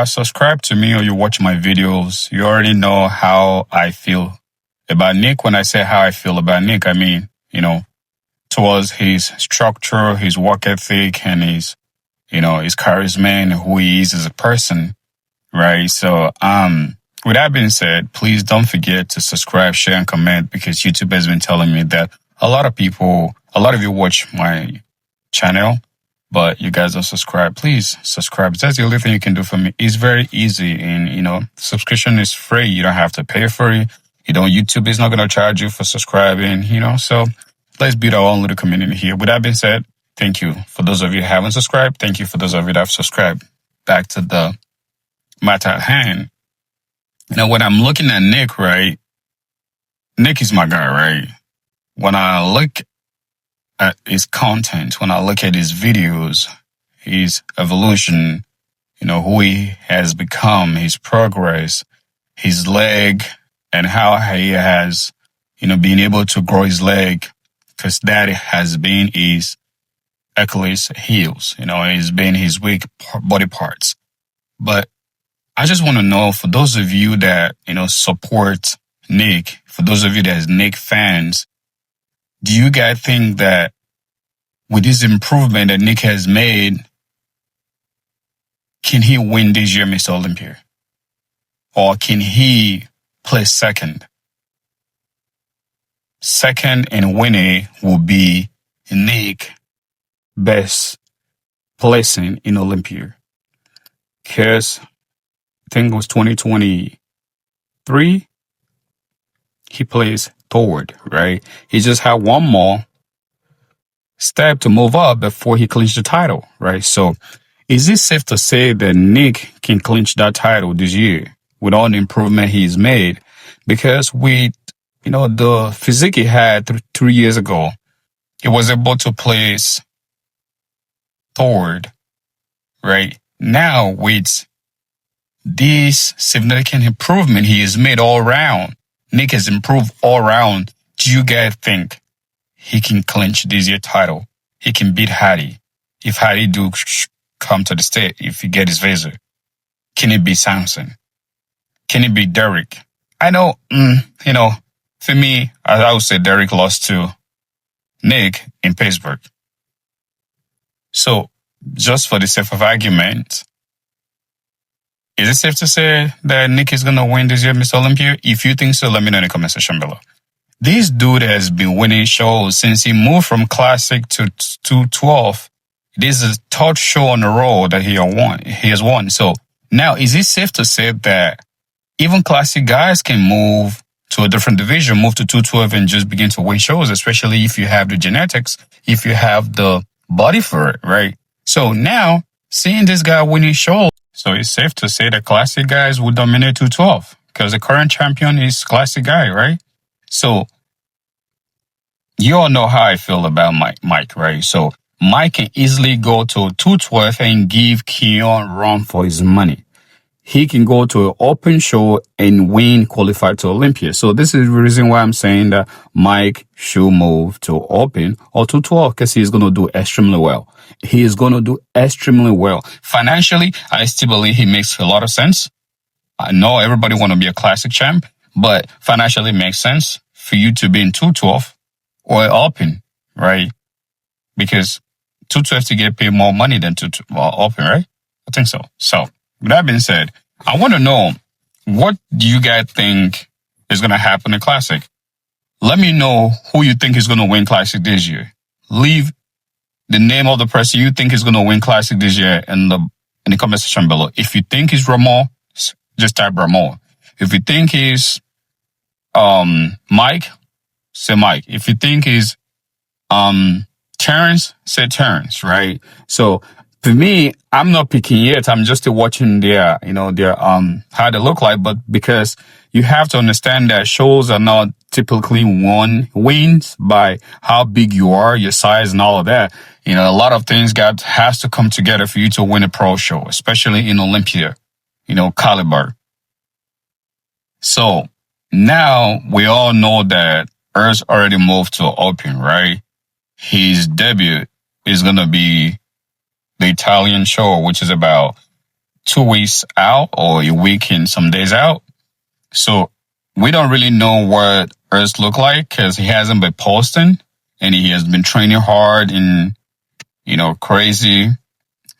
subscribe to me or you watch my videos, you already know how I feel about Nick. When I say how I feel about Nick, I mean, towards his structure, his work ethic, and his charisma and who he is as a person, right? So, with that being said, please don't forget to subscribe, share, and comment, because YouTube has been telling me that a lot of you watch my channel, but you guys don't subscribe. Please subscribe. That's the only thing you can do for me. It's very easy, and subscription is free. You don't have to pay for it. YouTube is not going to charge you for subscribing, so let's build our own little community here. With that being said, thank you for those of you who haven't subscribed. Thank you for those of you that have subscribed. Back to the matter at hand. Now, when I'm looking at Nick, right? Nick is my guy, right? When I look at his content, when I look at his videos, his evolution, who he has become, his progress, his leg, and how he has, been able to grow his leg, because that has been his Achilles heels, it's been his weak body parts. But I just want to know, for those of you that, support Nick, for those of you that is Nick fans, do you guys think that with this improvement that Nick has made, can he win this year Mr. Olympia? Or can he place second? Second and winning will be Nick best placing in Olympia. Because I think it was 2023, he plays third, right? He just had one more step to move up before he clinched the title, right? So is it safe to say that Nick can clinch that title this year with all the improvement he's made? Because with, the physique he had 3 years ago, he was able to place third, right? Now with this significant improvement he has made all around, Nick has improved all around. Do you guys think he can clinch this year title? He can beat Hattie. If Hattie do come to the state, if he get his visa, can it be Samson? Can it be Derek? I know, for me, I would say Derek lost to Nick in Pittsburgh. So, just for the sake of argument, is it safe to say that Nick is going to win this year Mr. Olympia? If you think so, let me know in the comment section below. This dude has been winning shows since he moved from Classic to 212. This is the third show on the road that he has won. So now, is it safe to say that even Classic guys can move to a different division, move to 212 and just begin to win shows, especially if you have the genetics, if you have the body for it, right? So now, seeing this guy winning shows, so it's safe to say that Classic guys will dominate 212 because the current champion is Classic guy, right? So you all know how I feel about Mike, right? So Mike can easily go to 212 and give Keon a run for his money. He can go to an open show and win, qualify to Olympia. So this is the reason why I'm saying that Mike should move to open or 212, because he's going to do extremely well. He is going to do extremely well. Financially, I still believe he makes a lot of sense. I know everybody want to be a Classic champ, but financially it makes sense for you to be in 212 or open, right? Because 212 to get paid more money than open, right? I think so. So, with that being said, I want to know, what do you guys think is going to happen in Classic? Let me know who you think is going to win Classic this year. Leave the name of the person you think is going to win Classic this year in the comment section below. If you think it's Ramon, just type Ramon. If you think it's Mike, say Mike. If you think it's Terrence, say Terrence, right? So for me, I'm not picking yet. I'm just watching their how they look like. But because you have to understand that shows are not typically wins by how big you are, your size, and all of that. A lot of things has to come together for you to win a pro show, especially in Olympia, caliber. So now we all know that Earth's already moved to open, right? His debut is going to be the Italian show, which is about 2 weeks out or a week and some days out. So we don't really know what Earth look like because he hasn't been posting and he has been training hard and, crazy.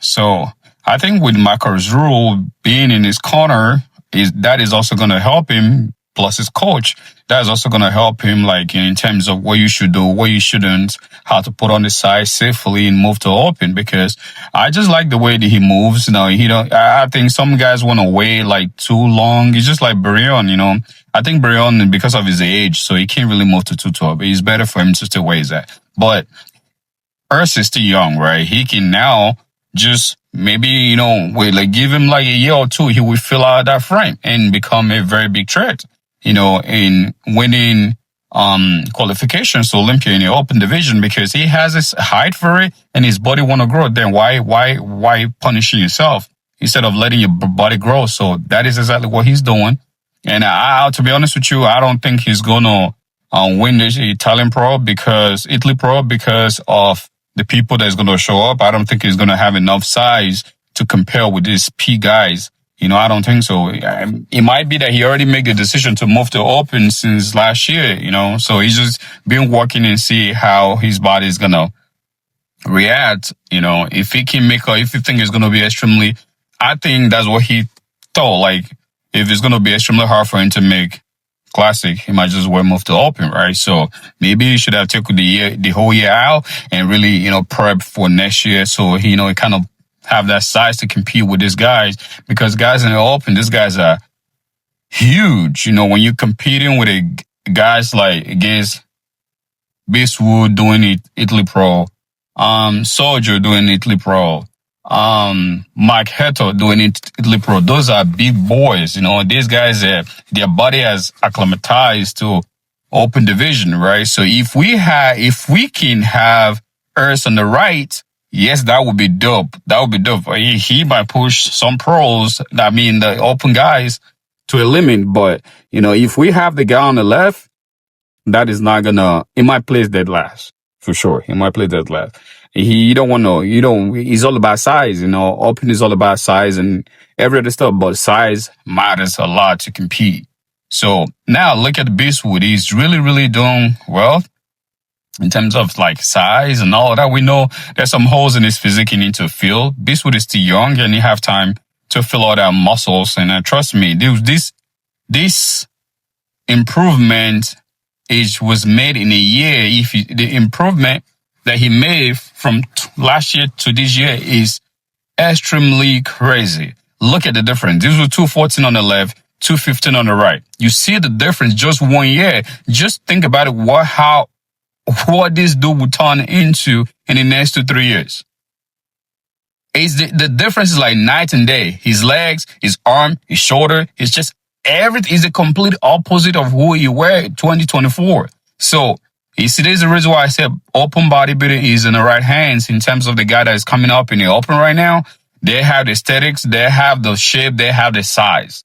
So I think with Michael's rule being in his corner that is also going to help him. Plus his coach, that is also going to help him, like in terms of what you should do, what you shouldn't, how to put on the size safely and move to open. Because I just like the way that he moves. I think some guys want to wait like too long. It's just like Brion. I think Brion, because of his age, so he can't really move to 212. It's better for him to stay where he's at. But Urs is still young, right? He can now just maybe, give him like a year or two, he will fill out that frame and become a very big threat, in winning qualifications to Olympia in the open division because he has his height for it and his body want to grow. Then why punishing yourself instead of letting your body grow? So that is exactly what he's doing. And to be honest with you, I don't think he's gonna win the Italy Pro because of the people that's going to show up. I don't think he's going to have enough size to compare with these P guys. I don't think so. It might be that he already made the decision to move to open since last year, so he's just been working and see how his body is going to react. If he can if you think it's going to be I think that's what he thought. Like, if it's going to be extremely hard for him to make classic, he might just move to open, right? So maybe he should have taken the whole year out and really, prep for next year. So he, kind of have that size to compete with these guys because guys in the open, these guys are huge. When you're competing with guys like against Beastwood doing it, Italy Pro, Soldier doing Italy Pro, Mike Hetto doing Italy Pro. Those are big boys. These guys, their body has acclimatized to open division, right? So if we can have Urs on the right, yes, that would be dope. That would be dope. He might push some pros, the open guys to a limit. But, if we have the guy on the left, that is not it might place dead last. For sure. He might play dead last. He's all about size, open is all about size and every other stuff, but size matters a lot to compete. So now look at Beastwood. He's really, really doing well in terms of like size and all of that. We know there's some holes in his physique he needs to fill. Beastwood is still young and he have time to fill all that muscles. And trust me, this improvement was made in a year. The improvement that he made from last year to this year is extremely crazy. Look at the difference. These were 214 on the left, 215 on the right. You see the difference just 1 year. Just think about it. What this dude would turn into in the next 2-3 years. The difference is like night and day. His legs, his arm, his shoulder, his chest, everything is the complete opposite of who you were in 2024. So, you see, there's the reason why I said open bodybuilding is in the right hands in terms of the guy that is coming up in the open right now. They have the aesthetics, they have the shape, they have the size,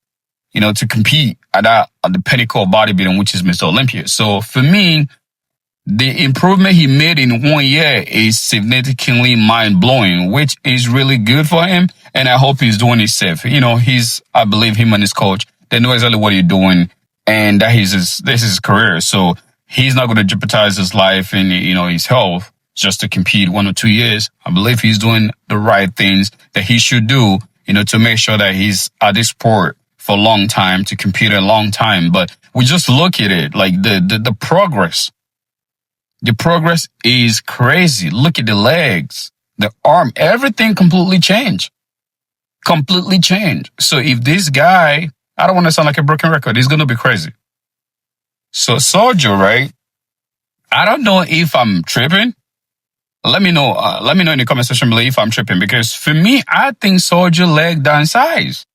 to compete at the pinnacle of bodybuilding, which is Mr. Olympia. So for me, the improvement he made in 1 year is significantly mind-blowing, which is really good for him. And I hope he's doing it safe. I believe him and his coach, they know exactly what he's doing. And this is his career. So he's not going to jeopardize his life and, his health just to compete 1 or 2 years. I believe he's doing the right things that he should do, to make sure that he's at this sport for a long time, to compete a long time. But we just look at it, like the progress. The progress is crazy. Look at the legs, the arm, everything completely changed. Completely changed. So if this guy, I don't want to sound like a broken record, he's going to be crazy. So Soldier, right? I don't know if I'm tripping. Let me know in the comment section below if I'm tripping, because for me, I think Soldier leg down size.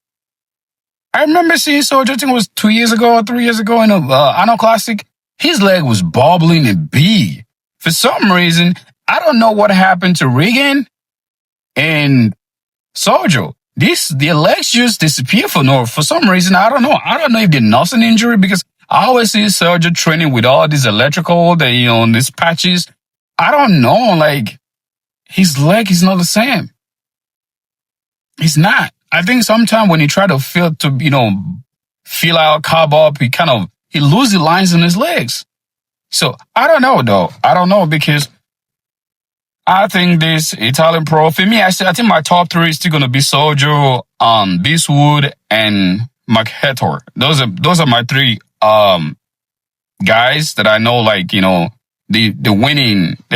I remember seeing Soldier, I think it was 2 years ago or 3 years ago in a Arnold Classic. His leg was bobbling and big. For some reason, I don't know what happened to Regan and Soldier. Their legs just disappear for some reason. I don't know. I don't know if they're nursing injury, because I always see Soldier training with all these electrical, these patches. I don't know, like, his leg is not the same. He's not. I think sometimes when he try to feel out, carb up, he loses the lines in his legs. So I don't know though. I don't know because I think this Italian pro for me. I think my top three is still gonna be Sojo, Beastwood, and McHector. Those are my three guys that I know. Like the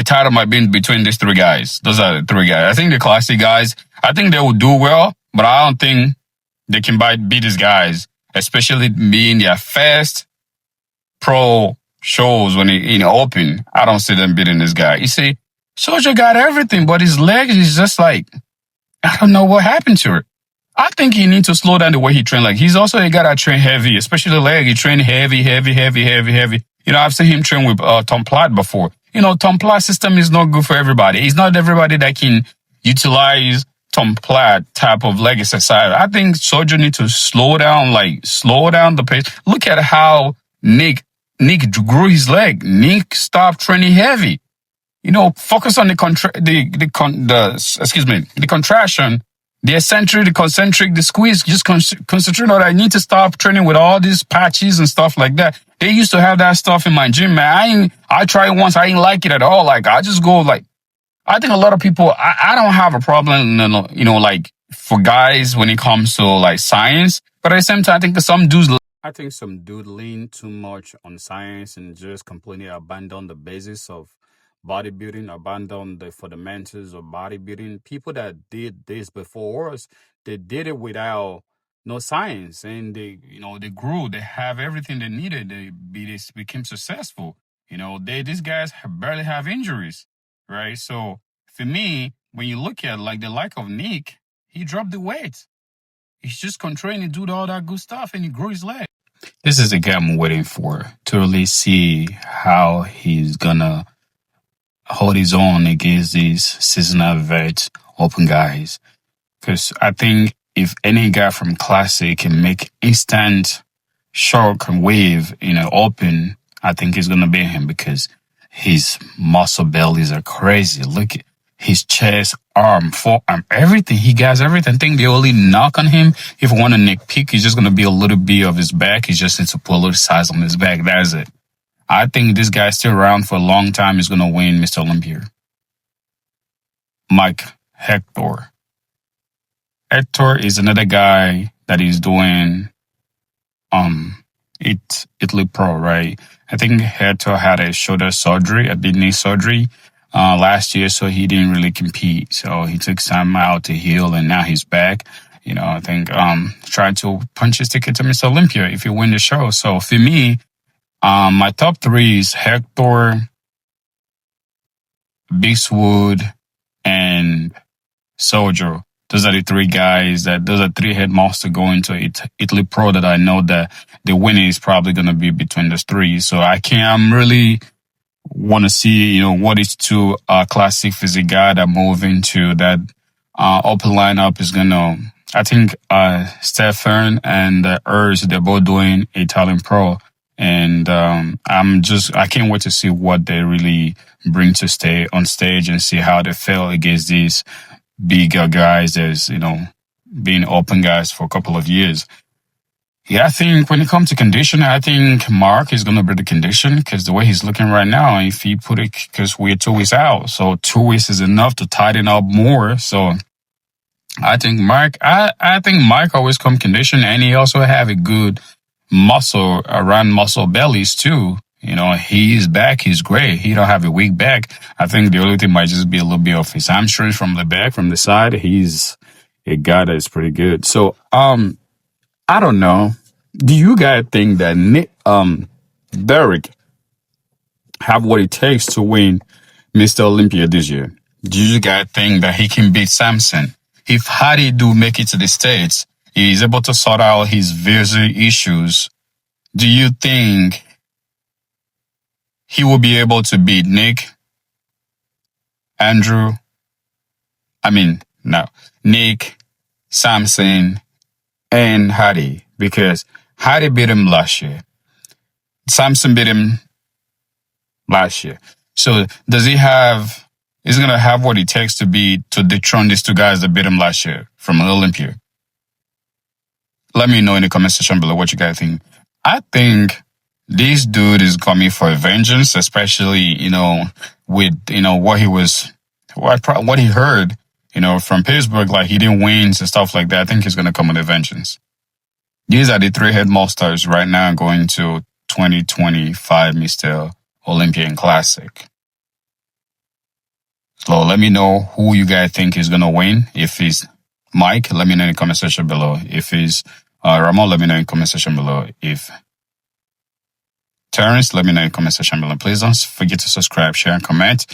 title might be between these three guys. Those are the three guys. I think the classic guys. I think they will do well, but I don't think they can beat these guys, especially being their first pro shows when he open. I don't see them beating this guy. You see, Sojo got everything, but his legs is just like, I don't know what happened to it. I think he needs to slow down the way he train. Like he's also a guy that train heavy, especially the leg. He train heavy. I've seen him train with Tom Platt before. Tom Platt's system is not good for everybody. It's not everybody that can utilize Tom Platt type of leg exercise. I think Sojo needs to slow down the pace. Look at how Nick grew his leg. Nick stopped training heavy. Focus on the contraction, the eccentric, the concentric, the squeeze. Just concentrate on that. I need to stop training with all these patches and stuff like that. They used to have that stuff in my gym, man. I tried it once. I didn't like it at all. Like, I just go like, I think a lot of people, I don't have a problem, like for guys when it comes to like science, but at the same time, I think some dude lean too much on science and just completely abandon the basis of bodybuilding, abandon the fundamentals of bodybuilding. People that did this before us, they did it without no science, and they grew. They have everything they needed. They became successful. These guys barely have injuries, right? So for me, when you look at like the lack of Nick, he dropped the weight. He's just controlling and do all that good stuff, and he grew his leg. This is the guy I'm waiting for to really see how he's gonna hold his own against these seasonal vet open guys. Because I think if any guy from Classic can make instant shock and wave in an open, I think he's gonna beat him because his muscle bellies are crazy. Look at his chest, arm, forearm, everything. He got everything. I think the only knock on him, if you want to Nick peak, he's just gonna be a little bit of his back. He just needs to put a little size on his back. That's it. I think this guy's still around for a long time. He's gonna win Mr. Olympia. Mike Hector. Hector is another guy that is doing Italy Pro, right? I think Hector had a shoulder surgery, a big knee surgery last year, so he didn't really compete. So he took time out to heal, and now he's back. I think trying to punch his ticket to Mr. Olympia if he win the show. So for me, my top three is Hector, Beastwood, and Sojo. Those are the three guys those are three headmasters going to Italy Pro that I know that the winner is probably going to be between those three. So I'm really want to see, what is two classic physique guy that move into that open lineup is going to, I think Stefan and Urs, they're both doing Italian Pro. And I can't wait to see what they really bring to stay on stage and see how they feel against these bigger guys that's, being open guys for a couple of years. Yeah, I think when it comes to condition, I think Mark is going to be the condition because the way he's looking right now, if he put it, because we're 2 weeks out, so 2 weeks is enough to tighten up more. So I think I think Mike always come condition, and he also have a good muscle around muscle bellies too. He's back. He's great. He don't have a weak back. I think the only thing might just be a little bit of his hamstring from the back, from the side. He's a guy that is pretty good. So, I don't know. Do you guys think that Derek have what it takes to win Mr. Olympia this year? Do you guys think that he can beat Samson? If Hadi do make it to the States, he is able to sort out his visa issues. Do you think he will be able to beat Nick, Nick, Samson, and Hadi? Because Hadi beat him last year. Samson beat him last year. So is he going to have what it takes to dethrone these two guys that beat him last year from Olympia? Let me know in the comment section below what you guys think. I think this dude is coming for vengeance, especially, with, what he was, what he heard, from Pittsburgh, like he didn't win and stuff like that. I think he's going to come with a vengeance. These are the three headmasters right now going to 2025 Mr. Olympian Classic. So let me know who you guys think is going to win. If it's Mike, let me know in the comment section below. If it's Ramon, let me know in the comment section below. If Terrence, let me know in the comment section below. Please don't forget to subscribe, share, and comment.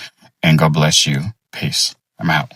And God bless you. Peace. I'm out.